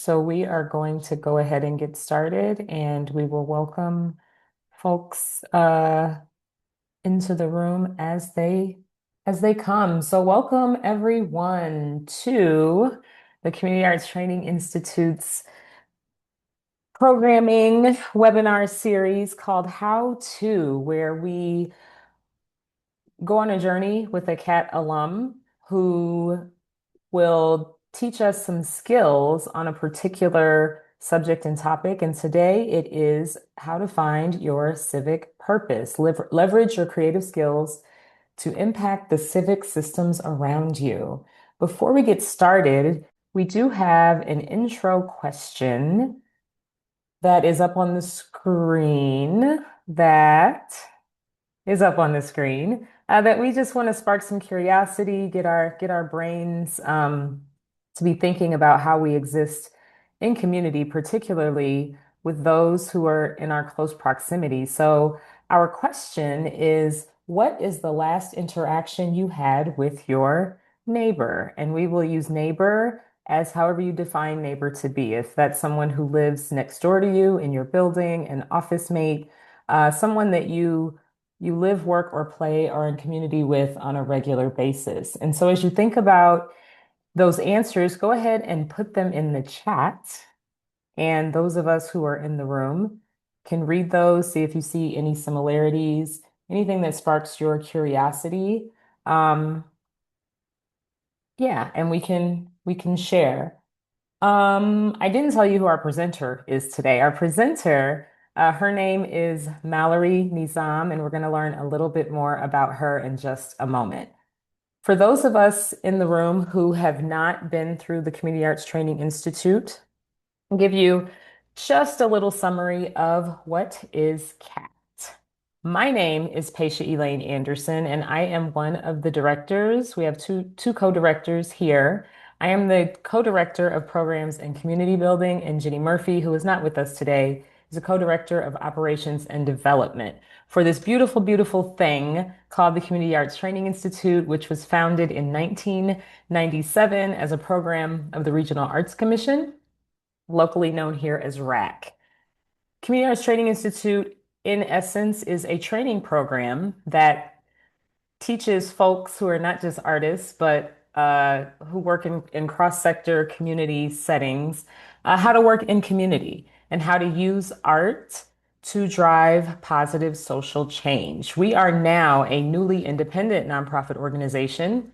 So we are going to go ahead and get started, and we will welcome folks into the room as they come. So welcome everyone to the Community Arts Training Institute's programming webinar series called How To, where we go on a journey with a CAT alum who will teach us some skills on a particular subject and topic. And today it is how to find your civic purpose. Leverage your creative skills to impact the civic systems around you. Before we get started, we do have an intro question that is up on the screen that we just want to spark some curiosity, get our brains to be thinking about how we exist in community, particularly with those who are in our close proximity. So our question is, what is the last interaction you had with your neighbor? And we will use neighbor as however you define neighbor to be. If that's someone who lives next door to you in your building, an office mate, someone that you live, work, or play or in community with on a regular basis. And so as you think about those answers, go ahead and put them in the chat. And those of us who are in the room can read those, see if you see any similarities, anything that sparks your curiosity. Um, yeah, and we can share. I didn't tell you who our presenter is today. Our presenter, her name is Mallory Nezam, and we're going to learn a little bit more about her in just a moment. For those of us in the room who have not been through the Community Arts Training Institute, I'll give you just a little summary of what is CAT. My name is Paisha Elaine Anderson, and I am one of the directors. We have two co-directors here. I am the co-director of programs and community building, and Jenny Murphy, who is not with us today, is a co-director of operations and development for this beautiful, beautiful thing called the Community Arts Training Institute, which was founded in 1997 as a program of the Regional Arts Commission, locally known here as RAC. Community Arts Training Institute, in essence, is a training program that teaches folks who are not just artists, but who work in cross-sector community settings, how to work in community and how to use art to drive positive social change. We are now a newly independent nonprofit organization,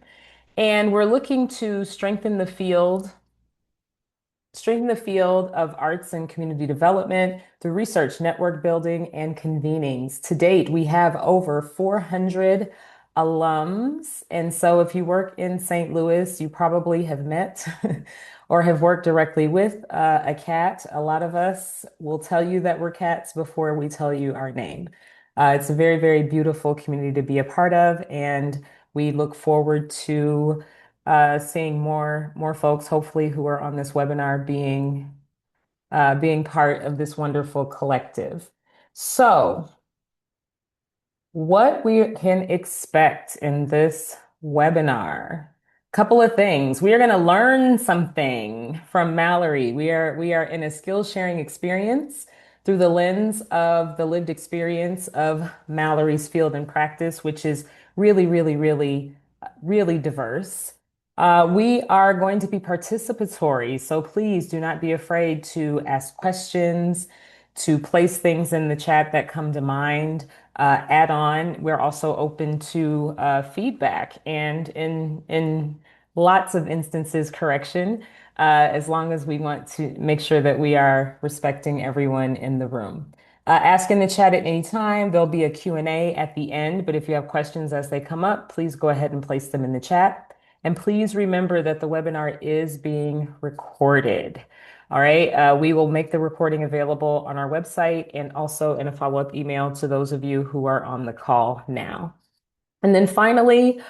and we're looking to strengthen the field of arts and community development through research, network building, and convenings. To date, we have over 400 alums. And so if you work in St. Louis, you probably have met or have worked directly with a cat. A lot of us will tell you that we're cats before we tell you our name. It's a very, very beautiful community to be a part of, and we look forward to seeing more folks, hopefully, who are on this webinar being part of this wonderful collective. So, what we can expect in this webinar? Couple of things. We are going to learn something from Mallory. We are in a skill sharing experience through the lens of the lived experience of Mallory's field and practice, which is really, really, really, really diverse. We are going to be participatory, so please do not be afraid to ask questions, to place things in the chat that come to mind, add on. We're also open to feedback and in lots of instances, correction, as long as we want to make sure that we are respecting everyone in the room. Ask in the chat at any time. There'll be a Q&A at the end, but if you have questions as they come up, please go ahead and place them in the chat. And please remember that the webinar is being recorded. All right, we will make the recording available on our website and also in a follow-up email to those of you who are on the call now. And then finally,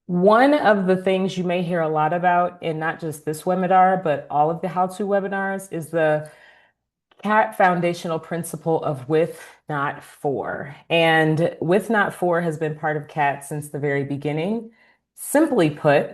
one of the things you may hear a lot about in not just this webinar, but all of the how-to webinars is the CAT foundational principle of with, not for. And with, not for has been part of CAT since the very beginning. Simply put,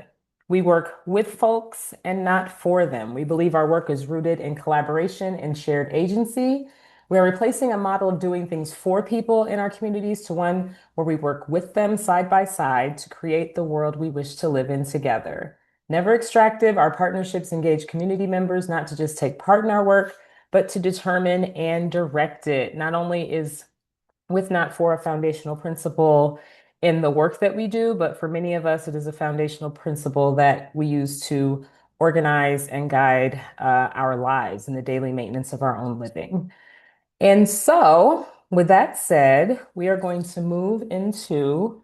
We work with folks and not for them. We believe our work is rooted in collaboration and shared agency. We are replacing a model of doing things for people in our communities to one where we work with them side by side to create the world we wish to live in together. Never extractive, our partnerships engage community members not to just take part in our work, but to determine and direct it. Not only is with not for a foundational principle in the work that we do, but for many of us, it is a foundational principle that we use to organize and guide our lives in the daily maintenance of our own living. And so, with that said, we are going to move into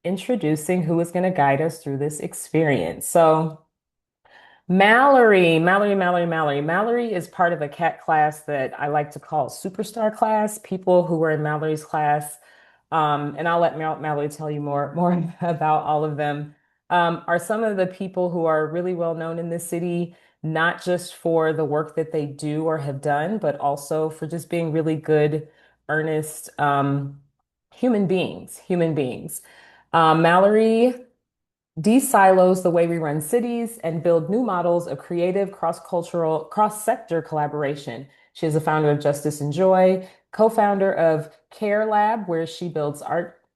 introducing who is going to guide us through this experience. So, Mallory is part of a cat class that I like to call superstar class. People who were in Mallory's class, and I'll let Mallory tell you more about all of them, are some of the people who are really well known in this city, not just for the work that they do or have done, but also for just being really good, earnest, human beings, human beings. Mallory de-silos the way we run cities and build new models of creative, cross-cultural, cross-sector collaboration. She is a founder of Justice and Joy, co-founder of Care Lab, where she builds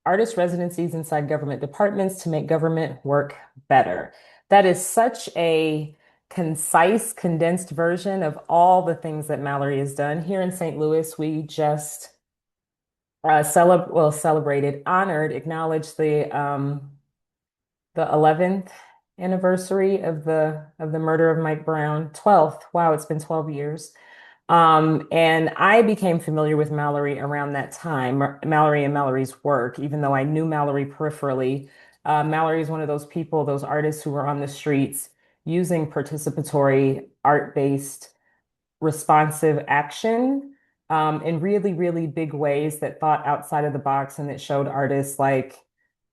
artist residencies inside government departments to make government work better. That is such a concise, condensed version of all the things that Mallory has done. Here in St. Louis, we just celebrated, honored, acknowledged the 11th anniversary of the murder of Mike Brown. 12th. Wow, it's been 12 years. And I became familiar with Mallory around that time, Mallory and Mallory's work, even though I knew Mallory peripherally. Mallory is one of those people, those artists who were on the streets using participatory, art-based, responsive action in really, really big ways that thought outside of the box and that showed artists like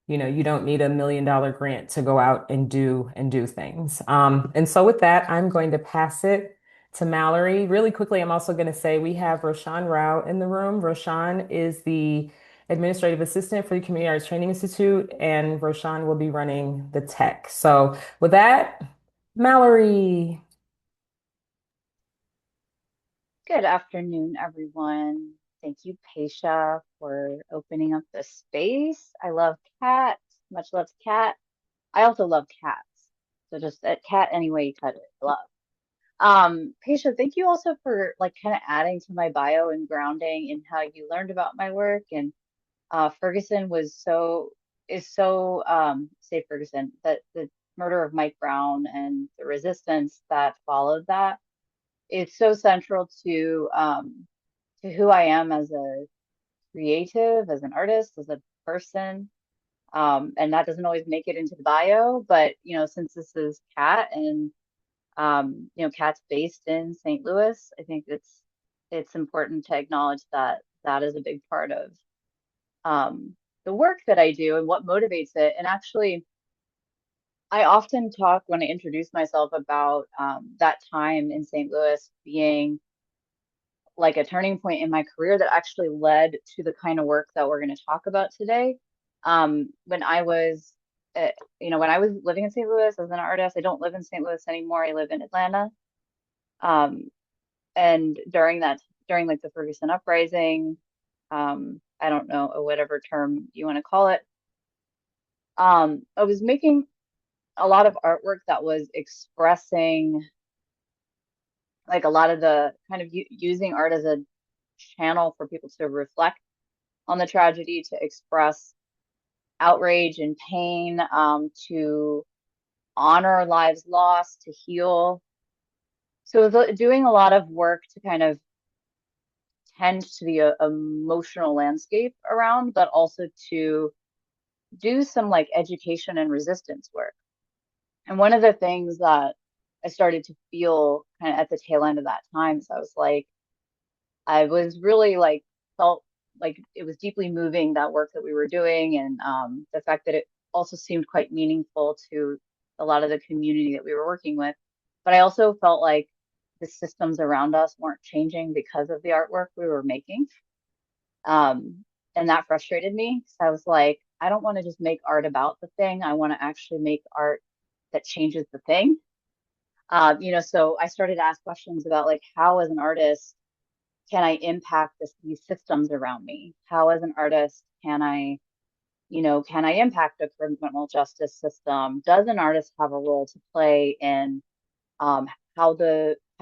you don't need $1 million grant to go out and do things. And so with that, I'm going to pass it to Mallory. Really quickly, I'm also going to say we have Roshan Rao in the room. Roshan is the administrative assistant for the Community Arts Training Institute, and Roshan will be running the tech. So with that, Mallory. Good afternoon, everyone. Thank you, Paisha, for opening up the space. I love cats. Much loves cat. I also love cats. So just a cat any way you cut it. Love. Paisha, thank you also for like kind of adding to my bio and grounding in how you learned about my work. And Ferguson is so say Ferguson, that the murder of Mike Brown and the resistance that followed that is so central to who I am as a creative, as an artist, as a person. And that doesn't always make it into the bio, but since this is Cat and Cat's based in St. Louis, I think it's important to acknowledge that that is a big part of the work that I do and what motivates it. And actually, I often talk when I introduce myself about that time in St. Louis being like a turning point in my career that actually led to the kind of work that we're going to talk about today. When I was, when I was living in St. Louis as an artist, I don't live in St. Louis anymore. I live in Atlanta. Um, and during like the Ferguson uprising, I don't know, whatever term you want to call it, I was making a lot of artwork that was expressing like a lot of the kind of using art as a channel for people to reflect on the tragedy, to express outrage and pain, to honor lives lost, to heal. So it was doing a lot of work to kind of tend to the emotional landscape around, but also to do some like education and resistance work. And one of the things that I started to feel kind of at the tail end of that time, so I was really like felt like it was deeply moving, that work that we were doing, and the fact that it also seemed quite meaningful to a lot of the community that we were working with. But I also felt like the systems around us weren't changing because of the artwork we were making. And that frustrated me. So I was like, I don't want to just make art about the thing. I want to actually make art that changes the thing. So I started to ask questions about like how as an artist can I impact these systems around me? How as an artist can I impact the criminal justice system? Does an artist have a role to play in um, how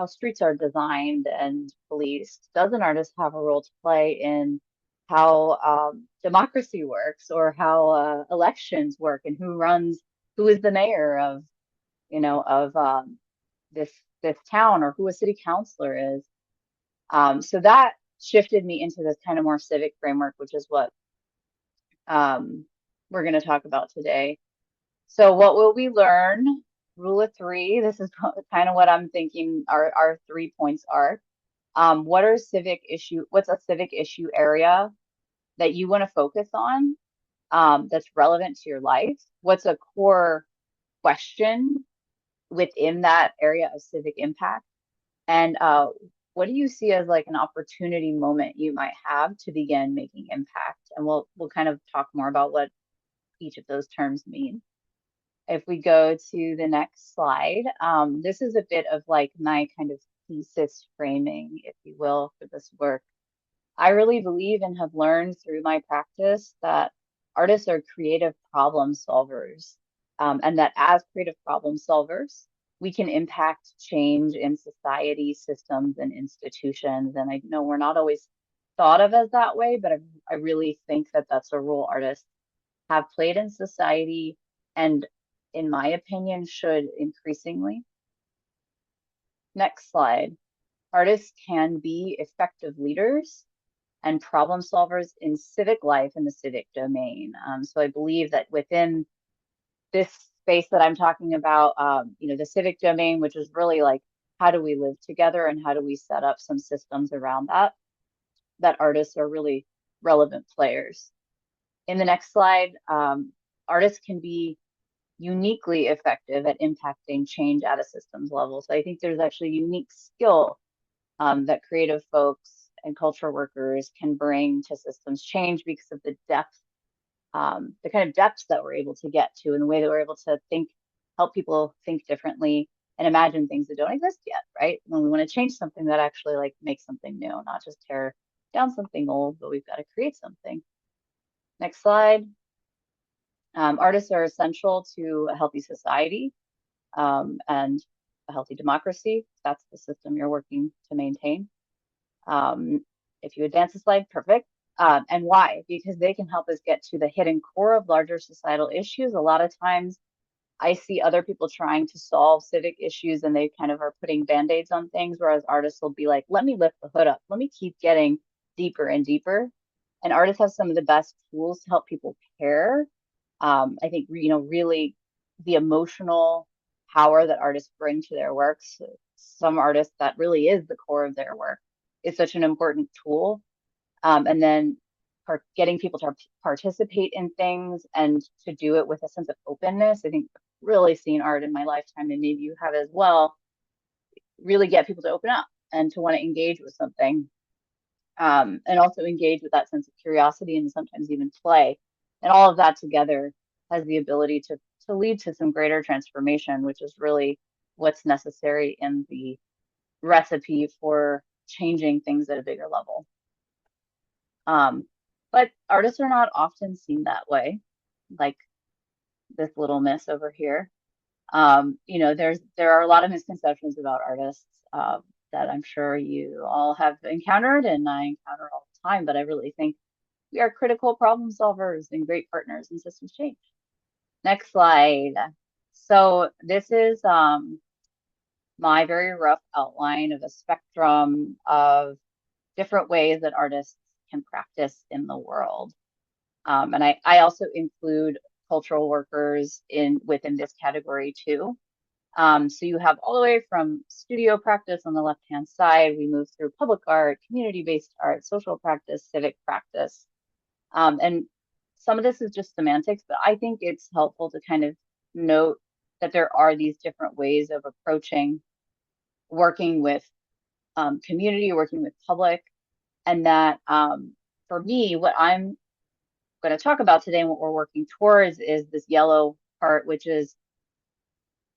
streets are designed and policed? Does an artist have a role to play in how democracy works or how elections work and who is the mayor of this this town or who a city councilor is? So that shifted me into this kind of more civic framework, which is what um, we're going to talk about today. So what will we learn? Rule of three. This is kind of what I'm thinking our 3 points are. What's a civic issue area that you want to focus on that's relevant to your life? What's a core question within that area of civic impact? And what do you see as like an opportunity moment you might have to begin making impact? And we'll kind of talk more about what each of those terms mean. If we go to the next slide, this is a bit of like my kind of thesis framing, if you will, for this work. I really believe and have learned through my practice that artists are creative problem solvers, and that as creative problem solvers, we can impact change in society, systems, and institutions. And I know we're not always thought of as that way, but I really think that that's a role artists have played in society and, in my opinion, should increasingly. Next slide. Artists can be effective leaders and problem solvers in civic life in the civic domain. So I believe that within this space that I'm talking about, the civic domain, which is really like how do we live together and how do we set up some systems around that artists are really relevant players. In the next slide, artists can be uniquely effective at impacting change at a systems level. So I think there's actually unique skill that creative folks and culture workers can bring to systems change because of the kind of depths that we're able to get to and the way that we're able to help people think differently and imagine things that don't exist yet, right? When we want to change something that actually like makes something new, not just tear down something old, but we've got to create something. Next slide. Artists are essential to a healthy society and a healthy democracy. That's the system you're working to maintain. If you advance the slide, perfect. And why? Because they can help us get to the hidden core of larger societal issues. A lot of times I see other people trying to solve civic issues and they kind of are putting band-aids on things, whereas artists will be like, let me lift the hood up. Let me keep getting deeper and deeper. And artists have some of the best tools to help people care. I think, really the emotional power that artists bring to their works, some artists that really is the core of their work, is such an important tool. And then getting people to participate in things and to do it with a sense of openness. I think really seen art in my lifetime, and maybe you have as well, really get people to open up and to want to engage with something. And also engage with that sense of curiosity and sometimes even play. And all of that together has the ability to lead to some greater transformation, which is really what's necessary in the recipe for changing things at a bigger level. But artists are not often seen that way, like this little miss over here. There are a lot of misconceptions about artists that I'm sure you all have encountered and I encounter all the time, but I really think we are critical problem solvers and great partners in systems change. Next slide. So this is my very rough outline of a spectrum of different ways that artists can practice in the world. And I also include cultural workers within this category too. So you have all the way from studio practice on the left-hand side, we move through public art, community-based art, social practice, civic practice. And some of this is just semantics, but I think it's helpful to kind of note that there are these different ways of approaching working with community, working with public, and that for me, what I'm going to talk about today and what we're working towards is this yellow part, which is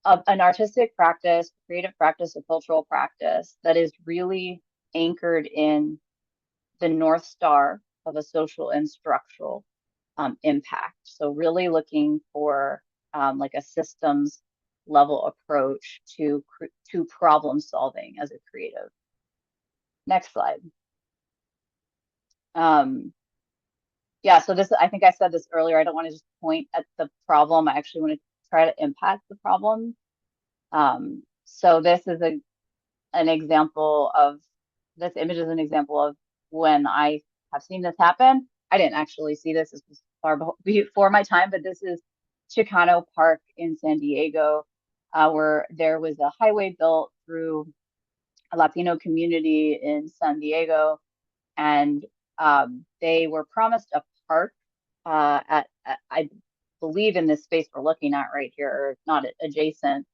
an artistic practice, creative practice, a cultural practice that is really anchored in the North Star of a social and structural impact. So really looking for like a systems level approach to problem solving as a creative. Next slide. Um, yeah, so this, I think I said this earlier, I don't want to just point at the problem. I actually want to try to impact the problem. So this is an example of, this image is an example of when I have seen this happen. I didn't actually see this. This was far before my time, but this is Chicano Park in San Diego, where there was a highway built through a Latino community in San Diego, and they were promised a park I believe in this space we're looking at right here, or not adjacent,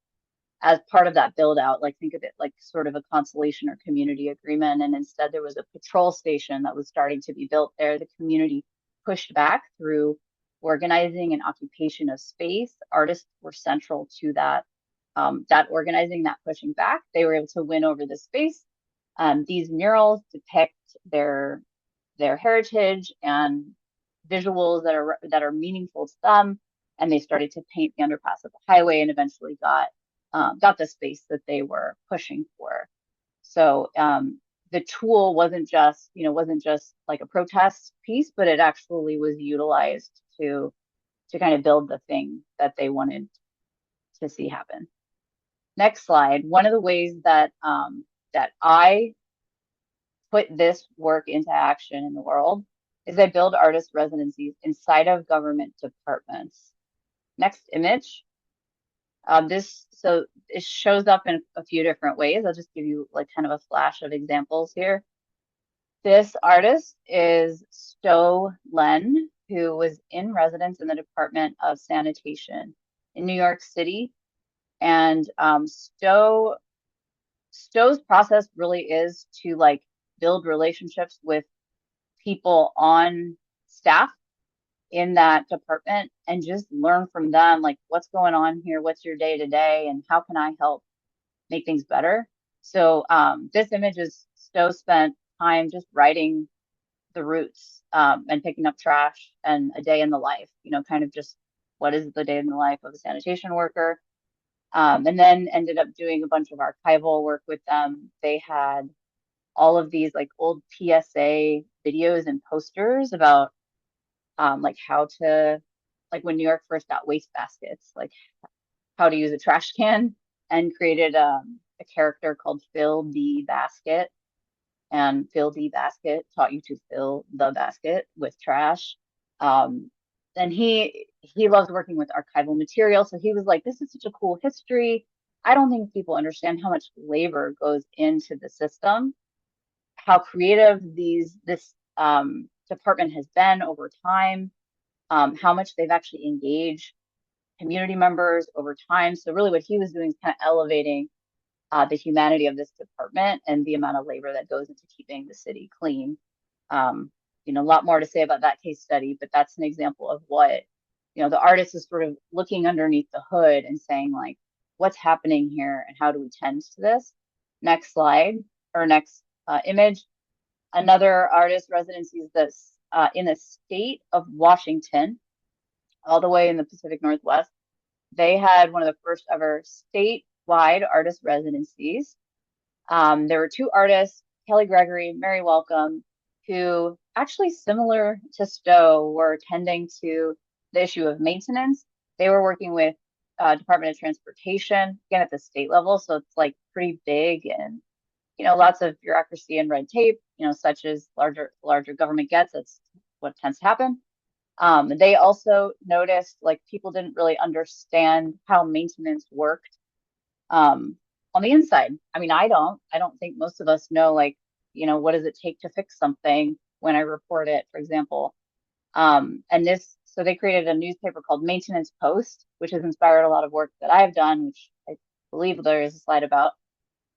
as part of that build out. Like think of it like sort of a consolation or community agreement. And instead there was a patrol station that was starting to be built there. The community pushed back through organizing and occupation of space. Artists were central to that, that organizing, that pushing back. They were able to win over the space. These murals depict their heritage and visuals that are meaningful to them, and they started to paint the underpass of the highway and eventually got the space that they were pushing for. So the tool wasn't just like a protest piece, but it actually was utilized to kind of build the thing that they wanted to see happen. Next slide. One of the ways that that I put this work into action in the world is I build artist residencies inside of government departments. Next image. So it shows up in a few different ways. I'll just give you like kind of a flash of examples here. This artist is Stowe Len, who was in residence in the Department of Sanitation in New York City. And Stowe's process really is to like build relationships with people on staff in that department and just learn from them, like what's going on here, what's your day to day, and how can I help make things better. So this image is Stowe spent time just writing the routes and picking up trash and a day in the life, kind of just what is the day in the life of a sanitation worker. And then ended up doing a bunch of archival work with them. They had all of these like old PSA videos and posters about like how to, like when New York first got waste baskets, like how to use a trash can, and created a character called Fill the Basket. And Fill the Basket taught you to fill the basket with trash. And he loves working with archival material. So he was like, this is such a cool history. I don't think people understand how much labor goes into the system, how creative this department has been over time, how much they've actually engaged community members over time. So really what he was doing is kind of elevating the humanity of this department and the amount of labor that goes into keeping the city clean. A lot more to say about that case study, but that's an example of what, the artist is sort of looking underneath the hood and saying like, what's happening here and how do we tend to this? Next slide, or next image. Another artist residency is this in the state of Washington, all the way in the Pacific Northwest. They had one of the first ever statewide artist residencies. There were two artists, Kelly Gregory, Mary Welcome, who actually similar to Stowe were tending to the issue of maintenance. They were working with Department of Transportation, again at the state level. So it's like pretty big and, lots of bureaucracy and red tape, such as larger government gets. That's what tends to happen. They also noticed like people didn't really understand how maintenance worked on the inside. I mean, I don't think most of us know, like, what does it take to fix something when I report it, for example. So they created a newspaper called Maintenance Post, which has inspired a lot of work that I've done, which I believe there is a slide about,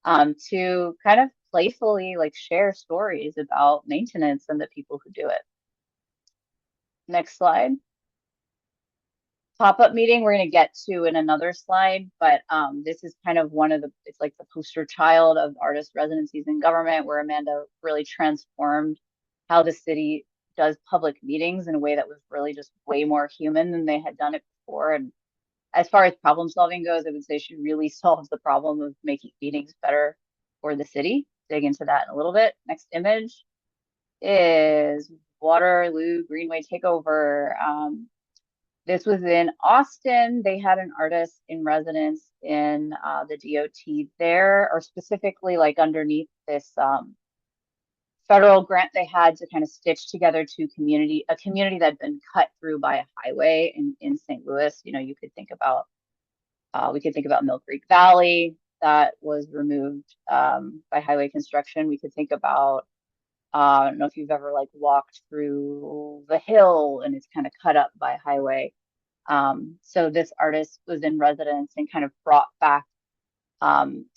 to kind of playfully like share stories about maintenance and the people who do it. Next slide. pop-up meeting we're going to get to in another slide, but this is kind of one of the, it's like the poster child of artist residencies in government, where Amanda really transformed how the city does public meetings in a way that was really just way more human than they had done it before. And as far as problem solving goes, I would say she really solves the problem of making meetings better for the city. Dig into that in a little bit. Next image is Waterloo Greenway Takeover. This was in Austin. They had an artist in residence in the DOT there, or specifically like underneath this federal grant they had to kind of stitch together a community that had been cut through by a highway in St. Louis. You know, you could think about we could think about Mill Creek Valley that was removed by highway construction. We could think about I don't know if you've ever like walked through the hill and it's kind of cut up by highway. So this artist was in residence and kind of brought back,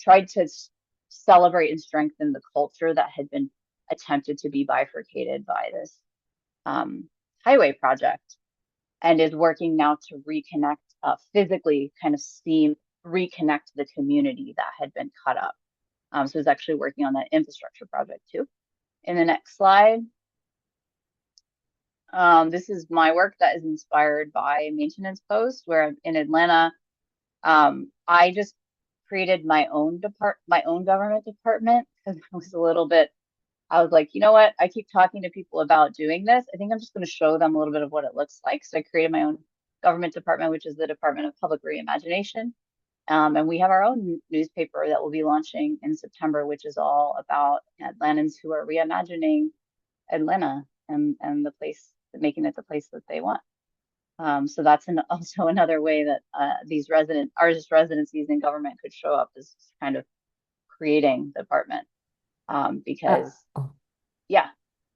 tried to celebrate and strengthen the culture that had been attempted to be bifurcated by this highway project, and is working now to reconnect physically, kind of reconnect the community that had been cut up. So it's actually working on that infrastructure project too. In the next slide, this is my work that is inspired by Maintenance Post, where in Atlanta, I just created my own government department because I was a little bit, I was like, you know what? I keep talking to people about doing this. I think I'm just going to show them a little bit of what it looks like. So I created my own government department, which is the Department of Public Reimagination. And we have our own newspaper that will be launching in September, which is all about Atlantans who are reimagining Atlanta and the place, making it the place that they want. So that's also another way that these artist residencies in government could show up, as kind of creating the department. Because Oh, yeah,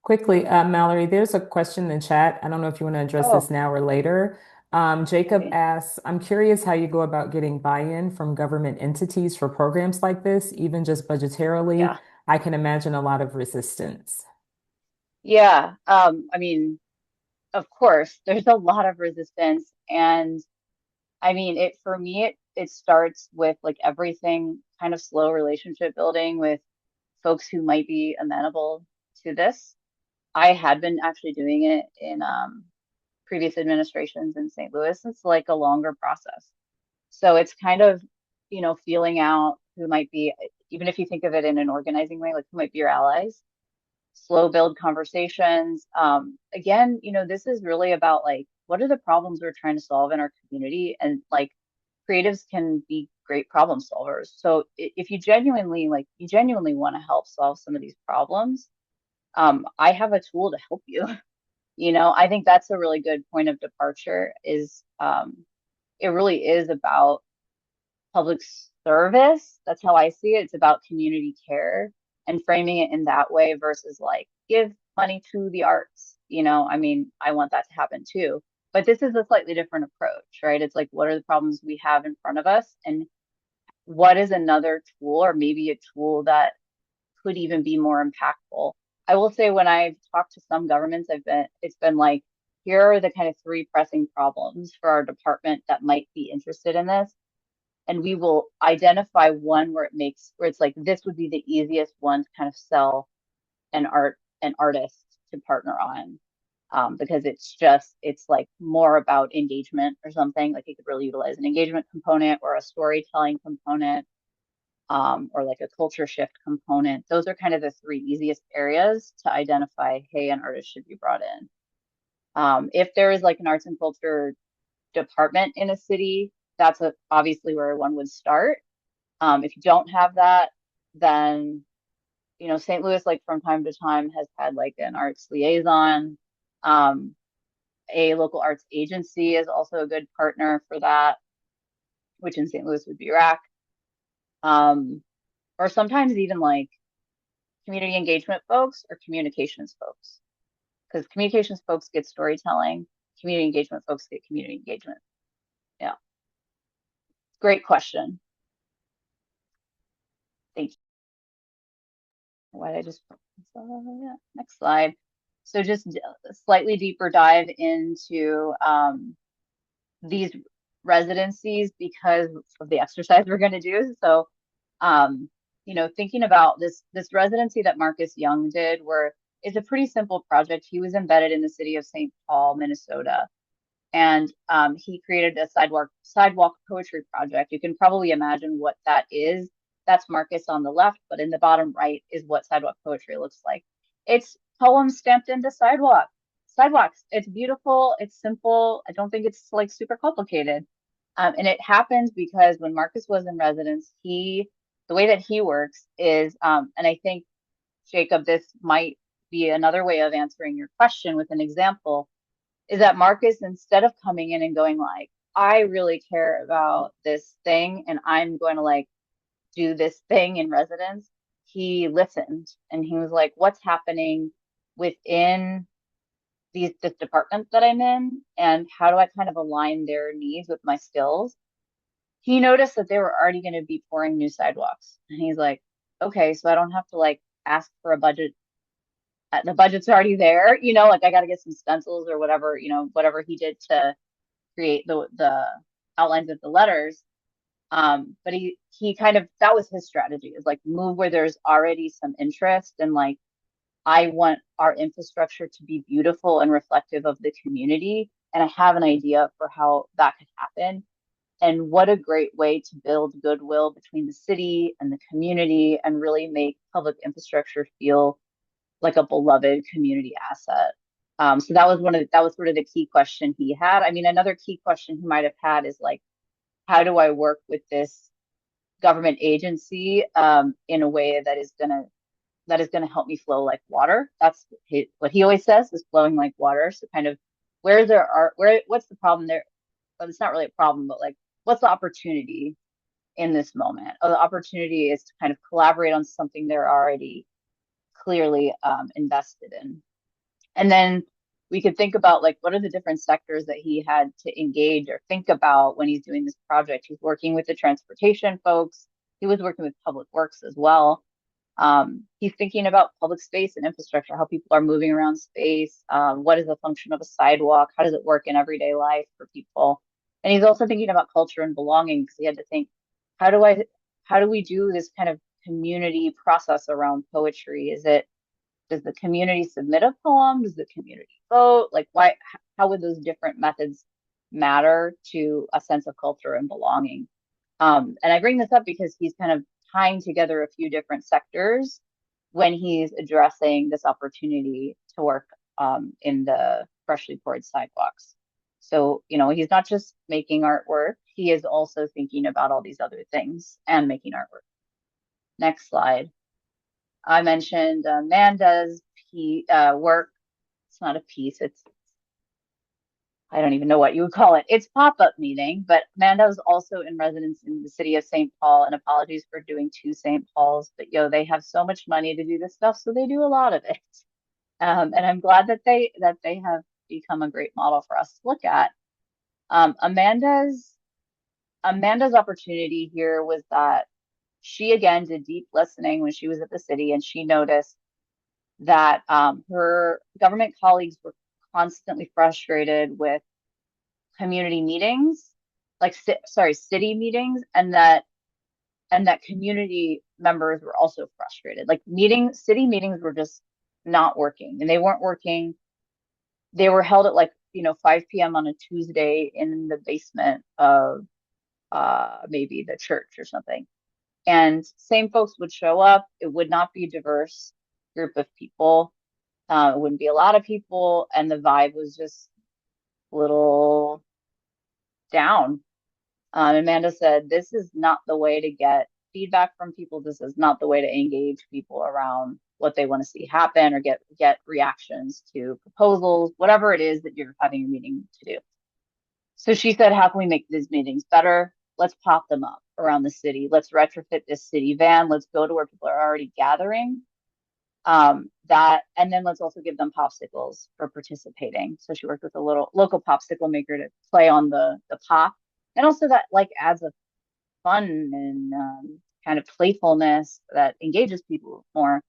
quickly, Mallory, there's a question in chat. I don't know if you want to address this oh, now or later. Jacob okay, asks, I'm curious how you go about getting buy-in from government entities for programs like this, even just budgetarily. yeah, I can imagine a lot of resistance. yeah. I mean, of course, there's a lot of resistance, and I mean, it for me, it starts with like everything kind of slow relationship building with folks who might be amenable to this. I had been actually doing it in previous administrations in St. Louis. It's like a longer process. So it's kind of, feeling out who might be, even if you think of it in an organizing way, like who might be your allies, slow build conversations. Again, this is really about like, what are the problems we're trying to solve in our community? And like creatives can be great problem solvers. So if you genuinely want to help solve some of these problems, I have a tool to help you. I think that's a really good point of departure is it really is about public service. That's how I see it. It's about community care and framing it in that way versus like give money to the arts. I mean, I want that to happen too. But this is a slightly different approach, right? It's like, what are the problems we have in front of us? And what is another tool, or maybe a tool that could even be more impactful? I will say when I've talked to some governments, it's been like, here are the kind of three pressing problems for our department that might be interested in this. And we will identify one where it's like this would be the easiest one to kind of sell an artist to partner on. Because it's like more about engagement or something. Like you could really utilize an engagement component or a storytelling component, or like a culture shift component. Those are kind of the three easiest areas to identify, hey, an artist should be brought in. If there is like an arts and culture department in a city, that's obviously where one would start. If you don't have that, then St. Louis, like from time to time, has had like an arts liaison. Um, a local arts agency is also a good partner for that, which in St. Louis would be RAC. Or sometimes even like community engagement folks or communications folks, because communications folks get storytelling, community engagement folks get community engagement. Yeah, great question. Thank you. Why did I just, yeah, next slide. So just a slightly deeper dive into these residencies because of the exercise we're going to do. So, um, thinking about this residency that Marcus Young did, where it's a pretty simple project. He was embedded in the city of St. Paul, Minnesota, and he created a sidewalk poetry project. You can probably imagine what that is. That's Marcus on the left, but in the bottom right is what sidewalk poetry looks like. It's poems stamped into sidewalks. It's beautiful. It's simple. I don't think it's like super complicated. And it happens because when Marcus was in residence, the way that he works is, and I think, Jacob, this might be another way of answering your question with an example, is that Marcus, instead of coming in and going like, I really care about this thing and I'm going to like do this thing in residence, he listened and he was like, what's happening within this department that I'm in, and how do I kind of align their needs with my skills? He noticed that they were already going to be pouring new sidewalks. And he's like, okay, so I don't have to like ask for a budget. The budget's already there, like I got to get some stencils or whatever, whatever he did to create the outlines of the letters. But he kind of, that was his strategy, is like move where there's already some interest, and like I want our infrastructure to be beautiful and reflective of the community. And I have an idea for how that could happen. And what a great way to build goodwill between the city and the community and really make public infrastructure feel like a beloved community asset. So that was sort of the key question he had. I mean, another key question he might have had is like, how do I work with this government agency in a way that is gonna help me flow like water? That's what he always says, is flowing like water. So kind of what's the problem there? But it's not really a problem, but like, what's the opportunity in this moment? Oh, the opportunity is to kind of collaborate on something they're already clearly invested in. And then we could think about like, what are the different sectors that he had to engage or think about when he's doing this project? He's working with the transportation folks. He was working with public works as well. He's thinking about public space and infrastructure, how people are moving around space. What is the function of a sidewalk? How does it work in everyday life for people? And he's also thinking about culture and belonging, because he had to think, how do I, how do we do this kind of community process around poetry? Does the community submit a poem? Does the community vote? Like, how would those different methods matter to a sense of culture and belonging? And I bring this up because he's kind of tying together a few different sectors when he's addressing this opportunity to work in the freshly poured sidewalks. So, he's not just making artwork, he is also thinking about all these other things and making artwork. Next slide. I mentioned Amanda's work. It's not a piece. I don't even know what you would call it. It's pop-up meeting, but Amanda was also in residence in the city of St. Paul, and apologies for doing two St. Pauls, but they have so much money to do this stuff, so they do a lot of it. And I'm glad that they have become a great model for us to look at. Amanda's opportunity here was that she again did deep listening when she was at the city, and she noticed that her government colleagues were constantly frustrated with community meetings, like city meetings, and that community members were also frustrated. Like city meetings were just not working, and they weren't working. They were held at like 5 p.m. on a Tuesday in the basement of maybe the church or something. And same folks would show up. It would not be a diverse group of people. It wouldn't be a lot of people, and the vibe was just a little down. Amanda said, this is not the way to get feedback from people. This is not the way to engage people around what they want to see happen, or get reactions to proposals, whatever it is that you're having a meeting to do. So she said, how can we make these meetings better? Let's pop them up around the city. Let's retrofit this city van. Let's go to where people are already gathering. And then let's also give them popsicles for participating. So she worked with a little local popsicle maker to play on the pop, and also that like adds a fun and kind of playfulness that engages people more.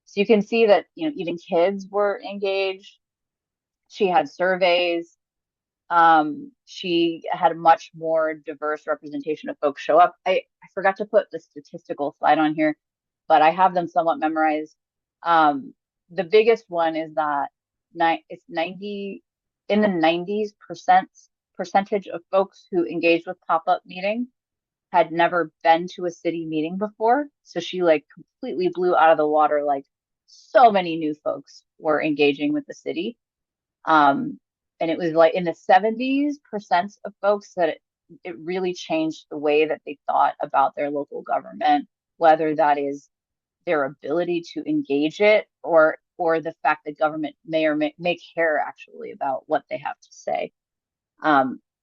So you can see that even kids were engaged. She had surveys. She had a much more diverse representation of folks show up. I forgot to put the statistical slide on here, but I have them somewhat memorized. The biggest one is that it's 90 in the 90s percentage of folks who engaged with pop-up meeting had never been to a city meeting before. So she like completely blew out of the water, like so many new folks were engaging with the city. Um, and it was like in the 70% of folks that it really changed the way that they thought about their local government, whether that is their ability to engage it or the fact that government may or may care actually about what they have to say.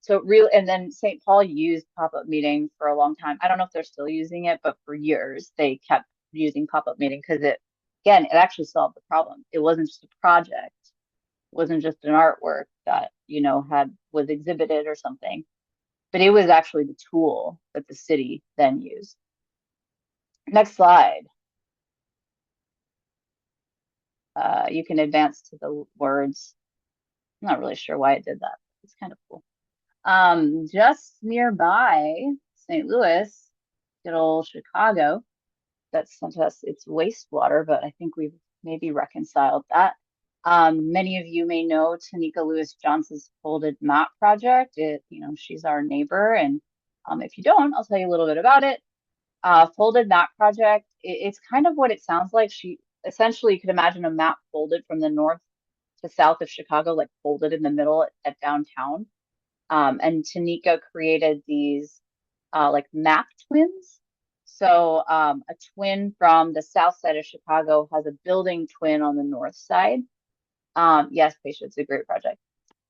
So really, and then St. Paul used pop-up meeting for a long time. I don't know if they're still using it, but for years they kept using pop-up meeting because again, it actually solved the problem. It wasn't just a project, wasn't just an artwork that, was exhibited or something, but it was actually the tool that the city then used. Next slide. You can advance to the words. I'm not really sure why it did that. It's kind of cool. Just nearby St. Louis, good old Chicago, that sent us its wastewater, but I think we've maybe reconciled that. Many of you may know Tanika Lewis Johnson's Folded Map Project. She's our neighbor, and if you don't, I'll tell you a little bit about it. Folded Map Project, it's kind of what it sounds like. She essentially, you could imagine a map folded from the north to south of Chicago, like folded in the middle at downtown. And Tanika created these like map twins. So a twin from the south side of Chicago has a building twin on the north side. Yes, Patience, it's a great project.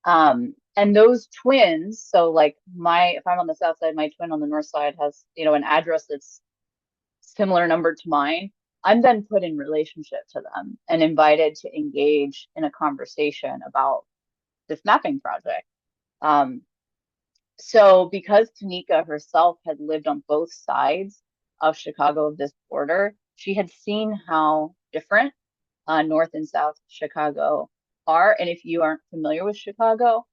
And those twins, so like if I'm on the south side, my twin on the north side has, an address that's similar number to mine. I'm then put in relationship to them and invited to engage in a conversation about this mapping project. Um, so because Tanika herself had lived on both sides of Chicago, of this border, she had seen how different North and South Chicago are. And if you aren't familiar with Chicago,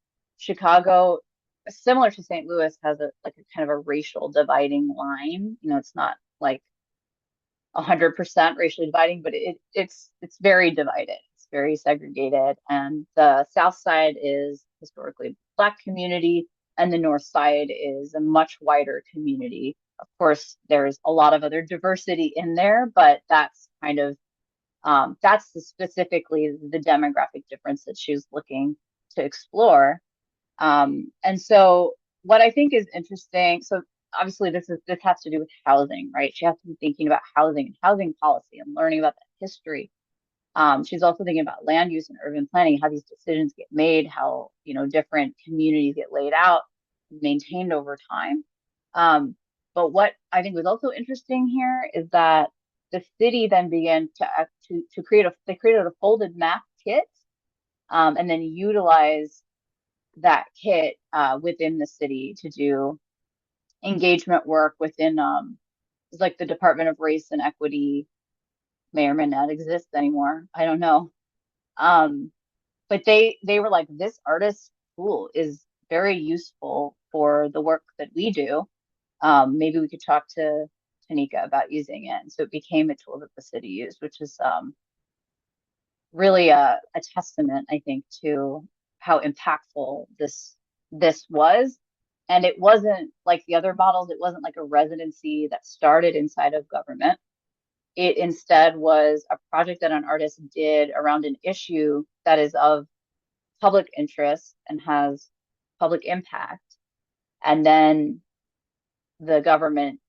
similar to St. Louis, has a kind of a racial dividing line. It's not like 100% racially dividing, but it's very divided. It's very segregated. And the South Side is historically a Black community, and the North Side is a much wider community. Of course, there's a lot of other diversity in there, but that's kind of specifically the demographic difference that she was looking to explore. And so what I think is interesting, so obviously this has to do with housing, right? She has to be thinking about housing and housing policy and learning about that history. She's also thinking about land use and urban planning, how these decisions get made, how, different communities get laid out, maintained over time. But what I think was also interesting here is that the city then began to they created a folded map kit, and then utilize that kit within the city to do engagement work within it's like the Department of Race and Equity may or may not exist anymore. I don't know. Um, but they were like, this artist tool is very useful for the work that we do. Maybe we could talk to Tanika about using it. And so it became a tool that the city used, which is really a testament, I think, to how impactful this was. And it wasn't like the other models, it wasn't like a residency that started inside of government. It instead was a project that an artist did around an issue that is of public interest and has public impact. And then the government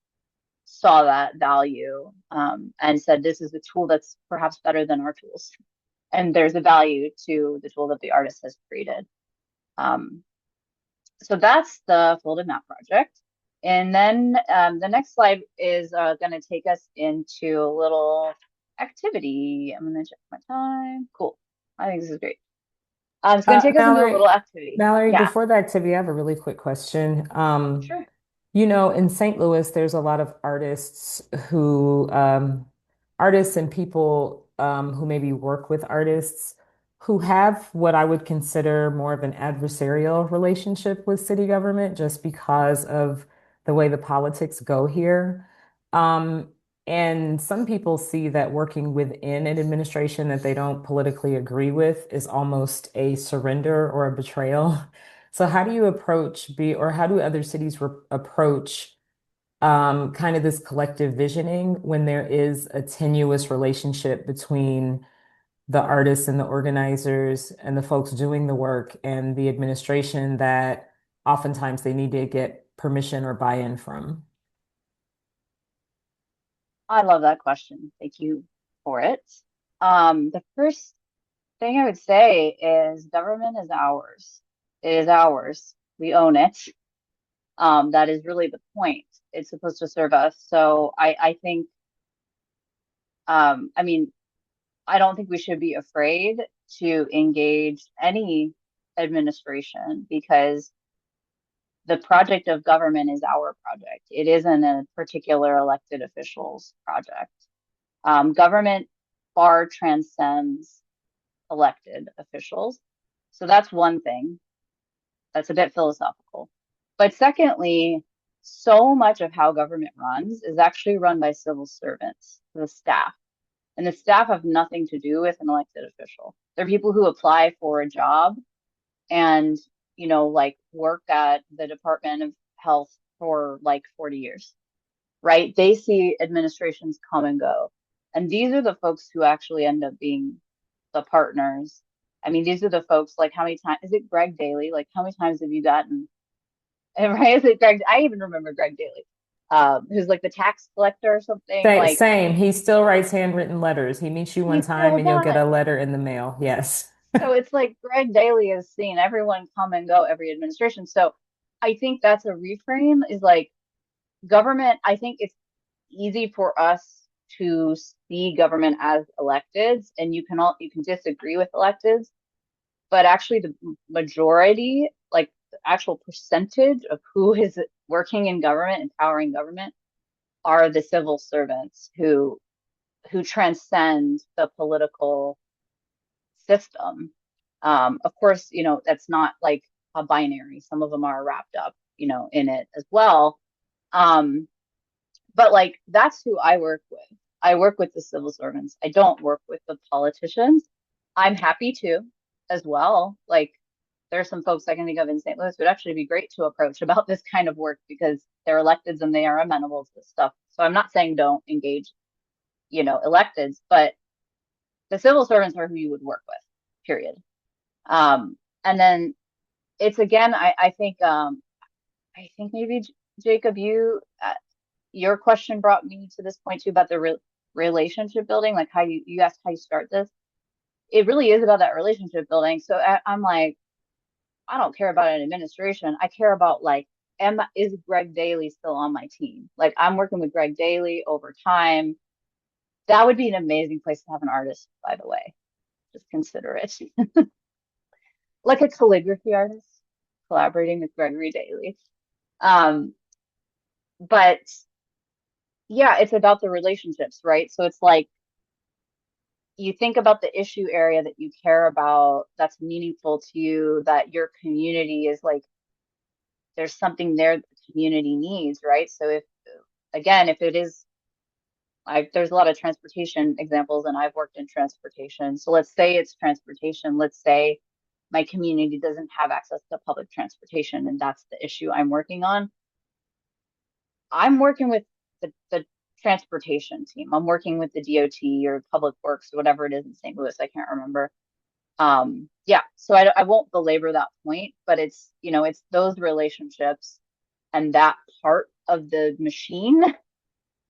saw that value and said, this is a tool that's perhaps better than our tools. And there's a value to the tool that the artist has created. So that's the folded map project. And then the next slide is going to take us into a little activity. I'm going to check my time. Cool. I think this is great. It's going to take us into a little activity. Mallory, Yeah, before the activity, I have a really quick question. sure. In St. Louis, there's a lot of artists and people who maybe work with artists who have what I would consider more of an adversarial relationship with city government just because of the way the politics go here. Um, and some people see that working within an administration that they don't politically agree with is almost a surrender or a betrayal. So how do you approach or how do other cities approach kind of this collective visioning when there is a tenuous relationship between the artists and the organizers and the folks doing the work and the administration that oftentimes they need to get permission or buy-in from? I love that question. Thank you for it. The first thing I would say is government is ours. It is ours. We own it. That is really the point. It's supposed to serve us. So I think, I mean, I don't think we should be afraid to engage any administration because the project of government is our project. It isn't a particular elected official's project. Government far transcends elected officials. So that's one thing. That's a bit philosophical. But secondly, so much of how government runs is actually run by civil servants, the staff. And the staff have nothing to do with an elected official. They're people who apply for a job and, like work at the Department of Health for like 40 years, right? They see administrations come and go. And these are the folks who actually end up being the partners. I mean, these are the folks like how many times is it Greg Daly? Like how many times have you gotten right? Is it Greg? I even remember Greg Daly, who's like the tax collector or something. Like Same. He still writes handwritten letters. He meets you one he time still and you'll get a does. letter in the mail. Yes. So it's like Greg Daly has seen everyone come and go, every administration. So I think that's a reframe is like government. I think it's easy for us to see government as electeds, and you can disagree with electeds, but actually the majority, like the actual percentage of who is working in government, empowering government, are the civil servants who transcend the political system. Of course, that's not like a binary. Some of them are wrapped up, in it as well. Um, but like that's who I work with. I work with the civil servants. I don't work with the politicians. I'm happy to as well. Like there's some folks I can think of in St. Louis would actually be great to approach about this kind of work because they're electeds and they are amenable to this stuff. So I'm not saying don't engage, electeds, but the civil servants are who you would work with, period. And then it's again, I think maybe Jacob, your question brought me to this point too about the relationship building, like how you asked how you start this. It really is about that relationship building. So I'm like, I don't care about an administration. I care about like, is Greg Daly still on my team? Like I'm working with Greg Daly over time. That would be an amazing place to have an artist, by the way. Just consider it. Like a calligraphy artist collaborating with Gregory Daly. Um, but yeah, it's about the relationships, right? So it's like you think about the issue area that you care about, that's meaningful to you, that your community is like, there's something there that the community needs, right? So if it is, there's a lot of transportation examples, and I've worked in transportation. So let's say it's transportation. Let's say my community doesn't have access to public transportation, and that's the issue I'm working on. I'm working with the transportation team. I'm working with the DOT or Public Works, whatever it is in St. Louis. I can't remember. Yeah, so I won't belabor that point, but it's those relationships and that part of the machine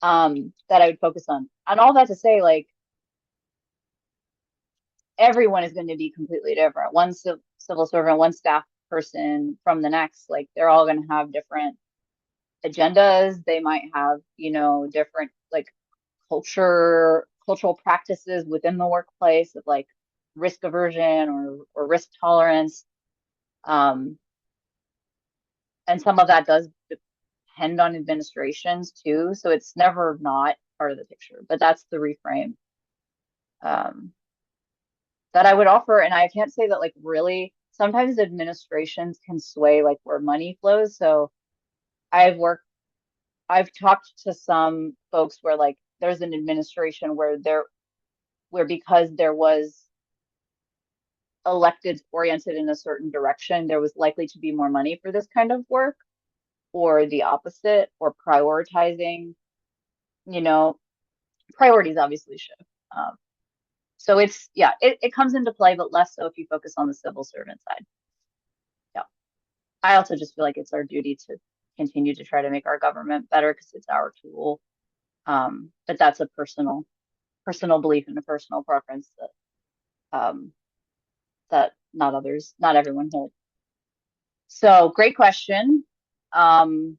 that I would focus on. And all that to say, like, everyone is going to be completely different. One civil servant, one staff person from the next, like, they're all going to have different agendas. They might have, different like cultural practices within the workplace of like risk aversion or risk tolerance. Um, and some of that does depend on administrations too. So it's never not part of the picture, but that's the reframe. Um, that I would offer, and I can't say that like really, sometimes administrations can sway like where money flows. So I've worked, I've talked to some folks where like there's an administration where because there was elected oriented in a certain direction, there was likely to be more money for this kind of work, or the opposite, or prioritizing, you know, priorities obviously shift. Um, so it's, yeah, it comes into play, but less so if you focus on the civil servant side. Yeah. I also just feel like it's our duty to continue to try to make our government better because it's our tool. But that's a personal belief and a personal preference um, that not everyone holds. So great question. Um,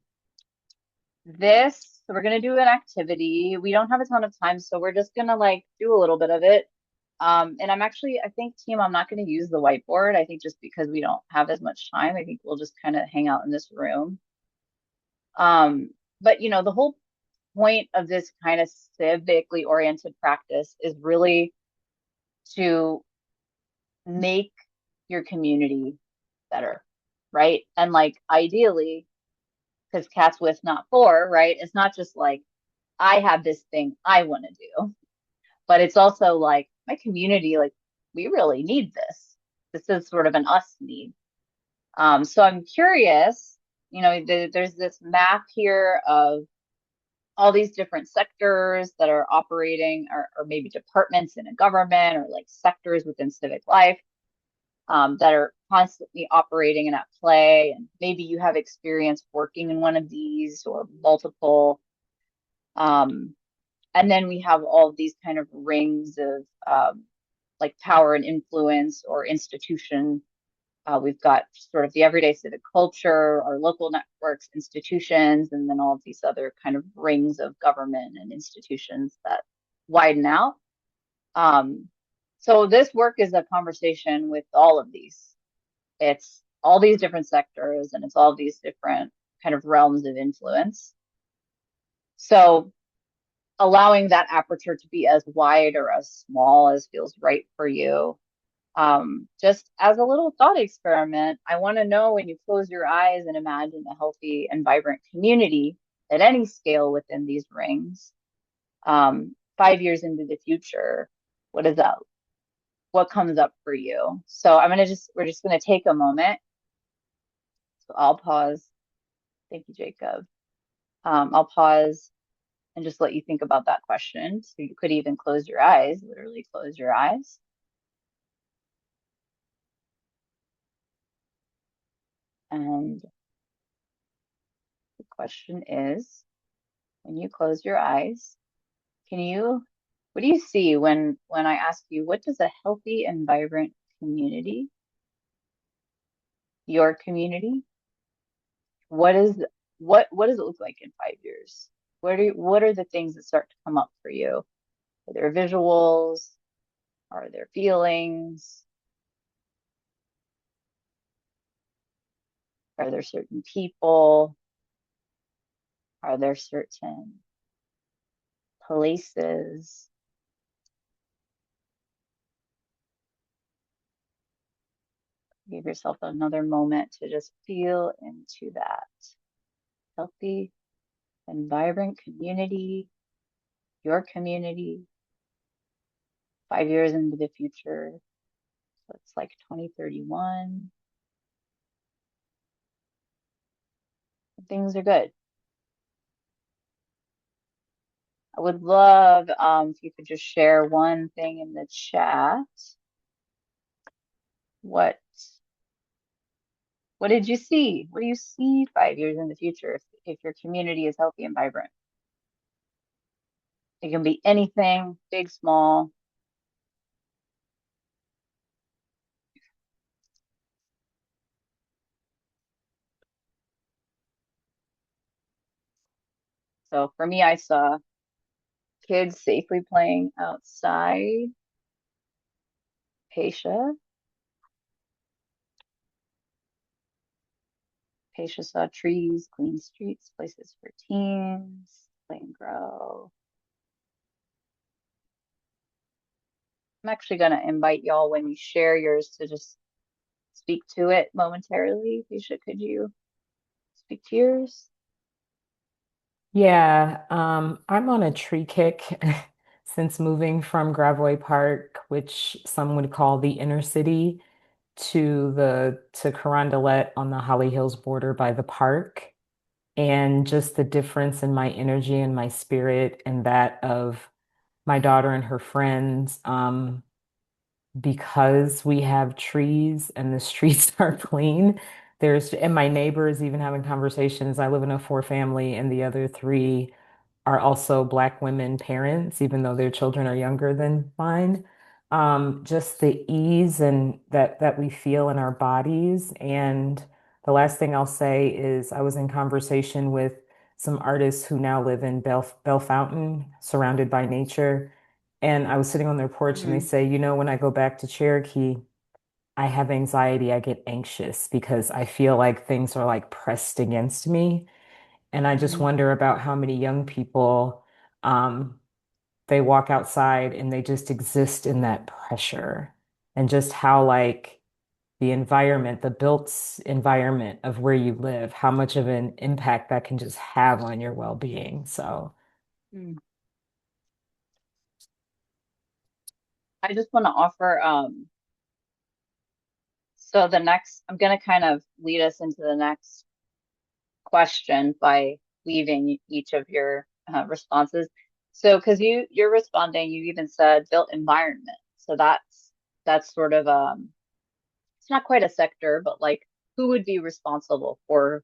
so we're gonna do an activity. We don't have a ton of time, so we're just gonna like do a little bit of it. And I think team, I'm not gonna use the whiteboard. I think just because we don't have as much time, I think we'll just kind of hang out in this room. But the whole point of this kind of civically oriented practice is really to make your community better, right? And like ideally, because cats with not for, right? It's not just like I have this thing I want to do, but it's also like my community, like we really need this. This is sort of an us need. So I'm curious, there's this map here of all these different sectors that are operating, or maybe departments in a government, or like sectors within civic life, that are constantly operating and at play. And maybe you have experience working in one of these or multiple. Um, and then we have all of these kind of rings of like power and influence or institution. We've got sort of the everyday civic culture, our local networks, institutions, and then all of these other kind of rings of government and institutions that widen out. Um, so this work is a conversation with all of these. It's all these different sectors and it's all these different kind of realms of influence. So allowing that aperture to be as wide or as small as feels right for you. Just as a little thought experiment, I want to know, when you close your eyes and imagine a healthy and vibrant community at any scale within these rings, 5 years into the future, what is that? What comes up for you? So we're just going to take a moment. So I'll pause. Thank you, Jacob. I'll pause and just let you think about that question. So you could even close your eyes, literally close your eyes. And the question is, when you close your eyes, what do you see when I ask you, what does a healthy and vibrant community, your community, what is what does it look like in 5 years? What are the things that start to come up for you? Are there visuals? Are there feelings? Are there certain people? Are there certain places? Give yourself another moment to just feel into that healthy and vibrant community, your community, 5 years into the future. So it's like 2031. Things are good. I would love if you could just share one thing in the chat. What what did you see? What do you see 5 years in the future if your community is healthy and vibrant? It can be anything, big, small. So for me, I saw kids safely playing outside. Paisha. Paisha saw trees, clean streets, places for teens, play and grow. I'm actually going to invite y'all when you share yours to just speak to it momentarily. Tisha, could you speak to yours? Yeah, I'm on a tree kick since moving from Gravois Park, which some would call the inner city, to Carondelet on the Holly Hills border by the park. And just the difference in my energy and my spirit and that of my daughter and her friends. Because we have trees and the streets are clean. And my neighbor is even having conversations. I live in a four family, and the other three are also Black women parents, even though their children are younger than mine. Just the ease and that we feel in our bodies. And the last thing I'll say is I was in conversation with some artists who now live in Bell Fountain, surrounded by nature. And I was sitting on their porch and they Mm, say, when I go back to Cherokee, I have anxiety, I get anxious because I feel like things are like pressed against me. And I just mm, wonder about how many young people um, they walk outside and they just exist in that pressure and just how like the environment, the built environment of where you live, how much of an impact that can just have on your well-being. So, mm. I just want to offer, so I'm going to kind of lead us into the next question by weaving each of your responses. So, because you're responding, you even said built environment. So that's sort of it's not quite a sector, but like who would be responsible for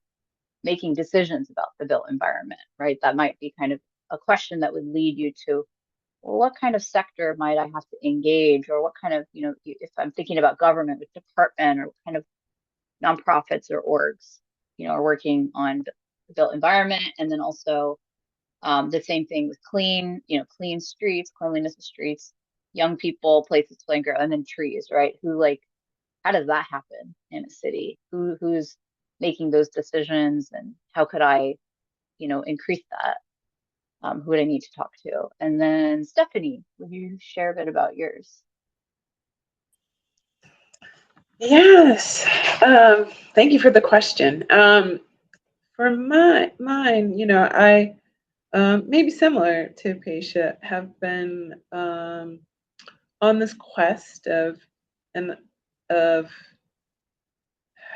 making decisions about the built environment, right? That might be kind of a question that would lead you to, well, what kind of sector might I have to engage, or what kind of, if I'm thinking about government, which department, or what kind of nonprofits or orgs, are working on the built environment, and then also the same thing with clean streets, cleanliness of streets, young people, places to play and grow, and then trees, right? Who like, how does that happen in a city? Who's making those decisions, and how could I, increase that? Who would I need to talk to? And then Stephanie, would you share a bit about yours? Yes. Thank you for the question. For mine, I maybe similar to Paisha, have been on this quest and of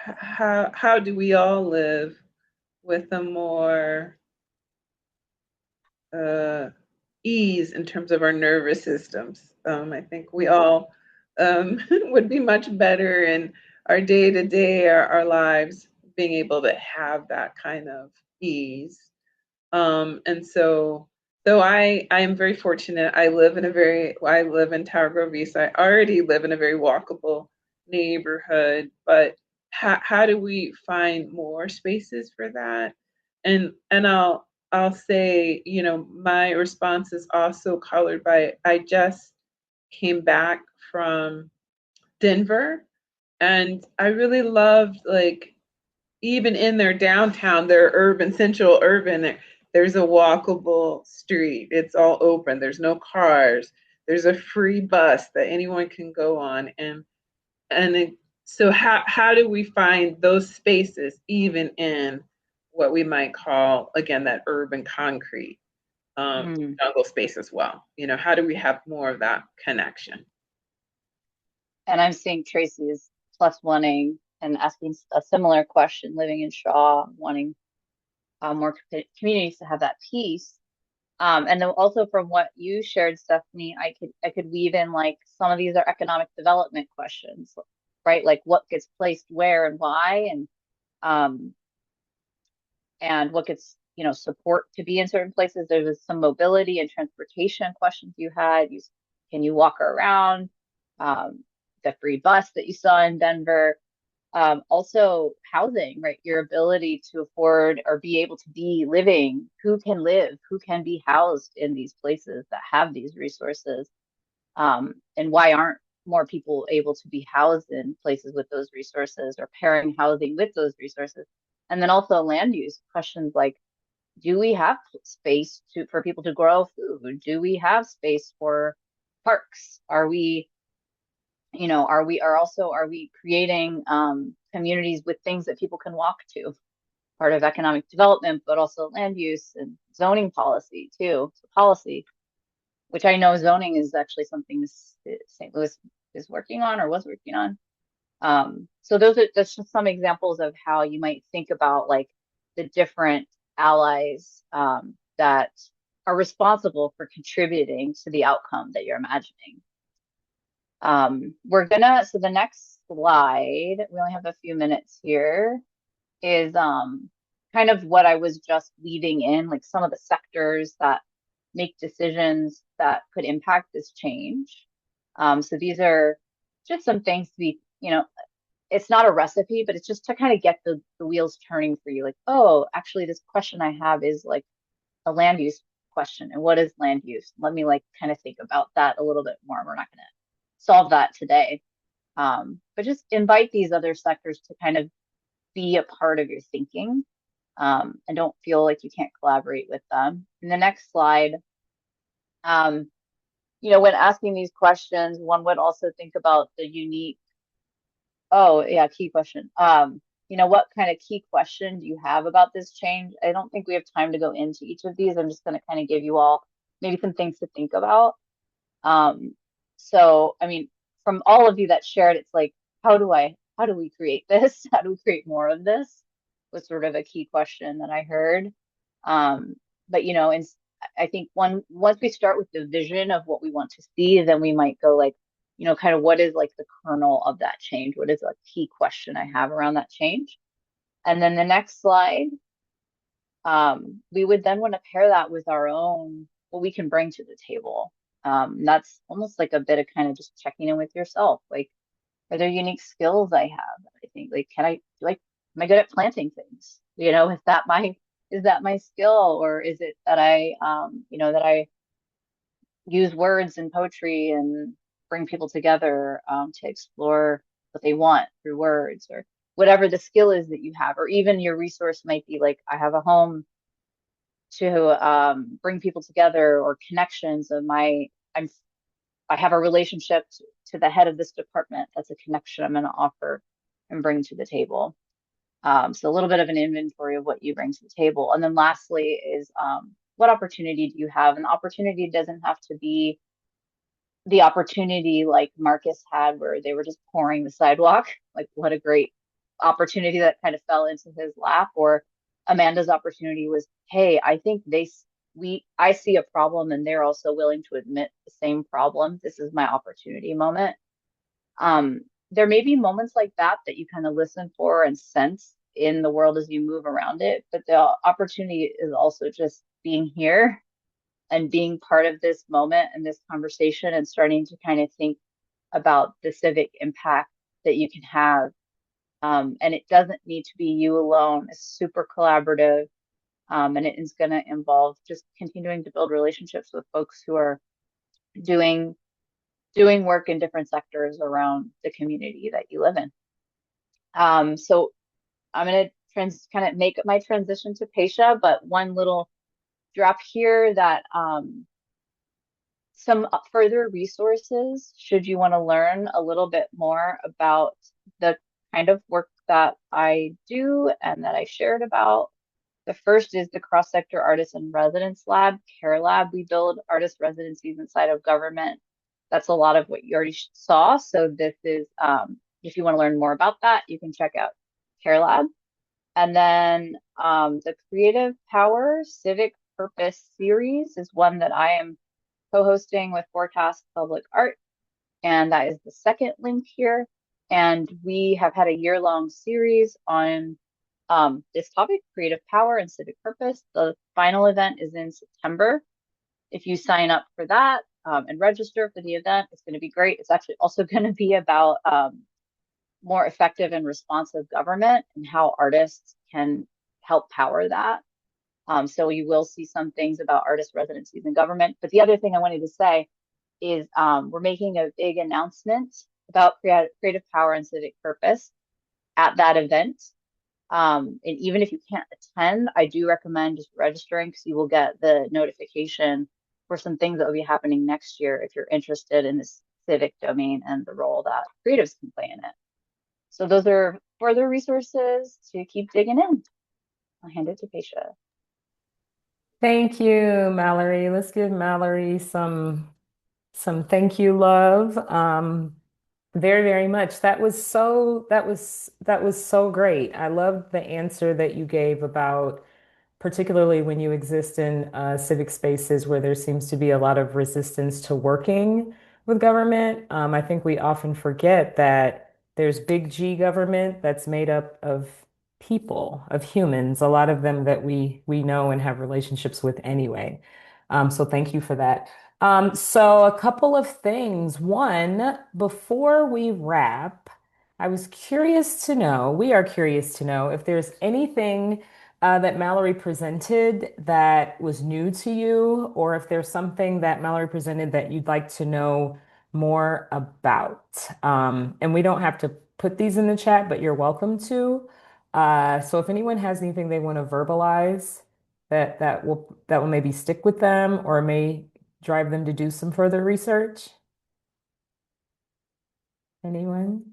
how do we all live with a more uh, ease in terms of our nervous systems. I think we all would be much better in our day to day, our lives, being able to have that kind of ease. And so I am very fortunate. I live in Tower Grove East. I already live in a very walkable neighborhood, but how do we find more spaces for that? And I'll say, my response is also colored by I just came back from Denver, and I really loved, like, even in their downtown, their central urban, there's a walkable street. It's all open. There's no cars. There's a free bus that anyone can go on, and it, so how do we find those spaces even in what we might call, again, that urban concrete Mm. jungle space as well? How do we have more of that connection? And I'm seeing Tracy is plus wanting and asking a similar question, living in Shaw, wanting more communities to have that peace. And then also from what you shared, Stephanie, I could weave in like some of these are economic development questions, right? Like what gets placed where and why, um, and what gets, support to be in certain places. There was some mobility and transportation questions you had. Can you walk around? Um, the free bus that you saw in Denver. Also housing, right? Your ability to afford or be able to be living, who can live, who can be housed in these places that have these resources, and why aren't more people able to be housed in places with those resources, or pairing housing with those resources. And then also land use questions like, do we have space for people to grow food? Do we have space for parks? Are we Are we creating communities with things that people can walk to? Part of economic development, but also land use and zoning policy too. So policy, which I know zoning is actually something St. Louis is working on or was working on. So that's just some examples of how you might think about like the different allies that are responsible for contributing to the outcome that you're imagining. So the next slide, we only have a few minutes here, is kind of what I was just leading in, like some of the sectors that make decisions that could impact this change. So these are just some things to be, it's not a recipe, but it's just to kind of get the wheels turning for you. Like, oh, actually, this question I have is like a land use question. And what is land use? Let me like kind of think about that a little bit more. We're not going to solve that today. But just invite these other sectors to kind of be a part of your thinking, and don't feel like you can't collaborate with them. In the next slide, when asking these questions, one would also think about the unique, oh yeah, key question. What kind of key question do you have about this change? I don't think we have time to go into each of these. I'm just going to kind of give you all maybe some things to think about. So, I mean, from all of you that shared, it's like, how do we create this? How do we create more of this? Was sort of a key question that I heard. But I think once we start with the vision of what we want to see, then we might go like, kind of what is like the kernel of that change? What is a key question I have around that change? And then the next slide, we would then want to pair that with our own, what we can bring to the table. That's almost like a bit of kind of just checking in with yourself. Like, are there unique skills I have? I think like, am I good at planting things? Is that my skill, or is it that that I use words and poetry and bring people together to explore what they want through words, or whatever the skill is that you have, or even your resource might be like, I have a home to bring people together, or connections of I have a relationship to the head of this department. That's a connection I'm going to offer and bring to the table. So a little bit of an inventory of what you bring to the table. And then lastly is what opportunity do you have? And opportunity doesn't have to be the opportunity like Marcus had where they were just pouring the sidewalk. Like, what a great opportunity that kind of fell into his lap. Or Amanda's opportunity was, hey, I think I see a problem and they're also willing to admit the same problem. This is my opportunity moment. There may be moments like that you kind of listen for and sense in the world as you move around it, but the opportunity is also just being here and being part of this moment and this conversation, and starting to kind of think about the civic impact that you can have. And it doesn't need to be you alone. It's super collaborative. And it is going to involve just continuing to build relationships with folks who are doing work in different sectors around the community that you live in. So I'm going to kind of make my transition to Pesha, but one little drop here that some further resources should you want to learn a little bit more about the kind of work that I do and that I shared about. The first is the Cross-Sector Artist and Residence Lab, CARE Lab. We build artist residencies inside of government. That's a lot of what you already saw. So this is, if you want to learn more about that, you can check out CARE Lab. And then the Creative Power Civic Purpose series is one that I am co-hosting with Forecast Public Art. And that is the second link here. And we have had a year-long series on this topic, creative power and civic purpose. The final event is in September. If you sign up for that and register for the event, it's going to be great. It's actually also going to be about more effective and responsive government and how artists can help power that. So you will see some things about artist residencies in government. But the other thing I wanted to say is we're making a big announcement about creative power and civic purpose at that event. And even if you can't attend, I do recommend just registering, because you will get the notification for some things that will be happening next year if you're interested in this civic domain and the role that creatives can play in it. So those are further resources to keep digging in. I'll hand it to Paisha. Thank you, Mallory. Let's give Mallory some thank you love. Very, very much. That was so great. I love the answer that you gave about particularly when you exist in civic spaces where there seems to be a lot of resistance to working with government. I think we often forget that there's big G government that's made up of people, of humans, a lot of them that we know and have relationships with anyway. So thank you for that. So a couple of things. One, before we wrap, we are curious to know if there's anything that Mallory presented that was new to you, or if there's something that Mallory presented that you'd like to know more about. And we don't have to put these in the chat, but you're welcome to. So if anyone has anything they want to verbalize that will maybe stick with them or may drive them to do some further research. Anyone?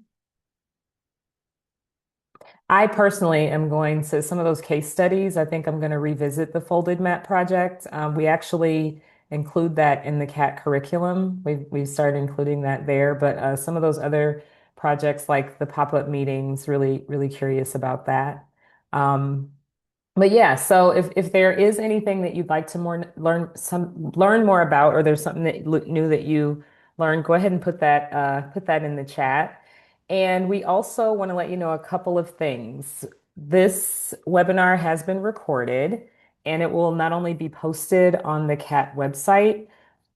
I personally am going to some of those case studies. I think I'm going to revisit the folded mat project. We actually include that in the CAT curriculum. We've started including that there, but some of those other projects like the pop-up meetings, really, really curious about that. Um, but yeah, so if there is anything that you'd like to learn more about, or there's something that new that you learned, go ahead and put that in the chat. And we also want to let you know a couple of things. This webinar has been recorded, and it will not only be posted on the CAT website,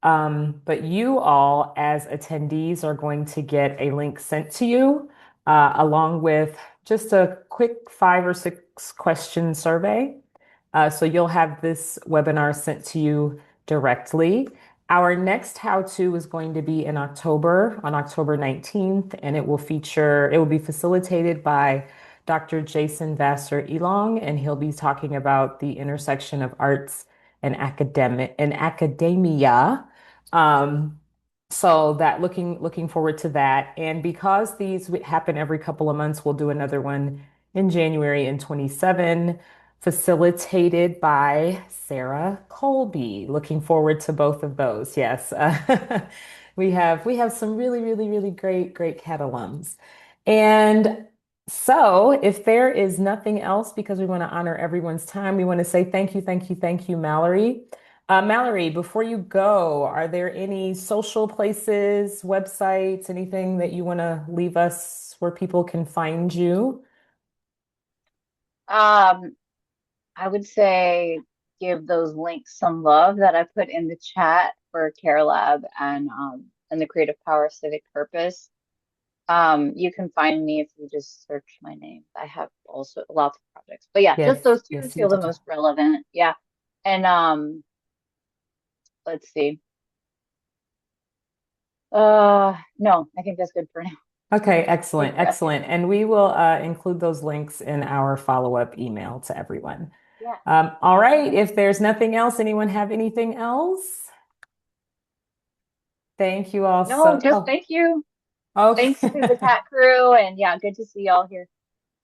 but you all, as attendees, are going to get a link sent to you, along with just a quick 5 or 6 question survey. So you'll have this webinar sent to you directly. Our next how-to is going to be in October, on October 19th, and it will be facilitated by Dr. Jason Vassar Elong, and he'll be talking about the intersection of arts and academia. Um, so that looking forward to that. And because these happen every couple of months, we'll do another one in January in 27, facilitated by Sarah Colby. Looking forward to both of those. Yes. We have some really, really, really great CAT alums. And so if there is nothing else, because we want to honor everyone's time, we want to say thank you, Mallory. Mallory, before you go, are there any social places, websites, anything that you want to leave us where people can find you? Um, I would say give those links some love that I put in the chat for Care Lab and the Creative Power Civic Purpose. You can find me if you just search my name. I have also lots of projects. But yeah, just Yes, those two yes, you feel the did. most relevant. Yeah. And let's see. No, I think that's good for now. Okay, Take excellent, a breath. excellent. And we will include those links in our follow-up email to everyone. Yeah. All right, Awesome. if there's nothing else, anyone have anything else? Thank you all No, so, just oh, thank you. Thanks to the okay. cat crew, and yeah, good to see y'all here.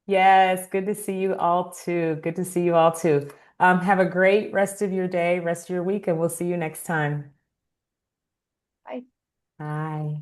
Yes, good to see you all too. Good to see you all too. Have a great rest of your day, rest of your week, and we'll see you next time. Bye. Bye.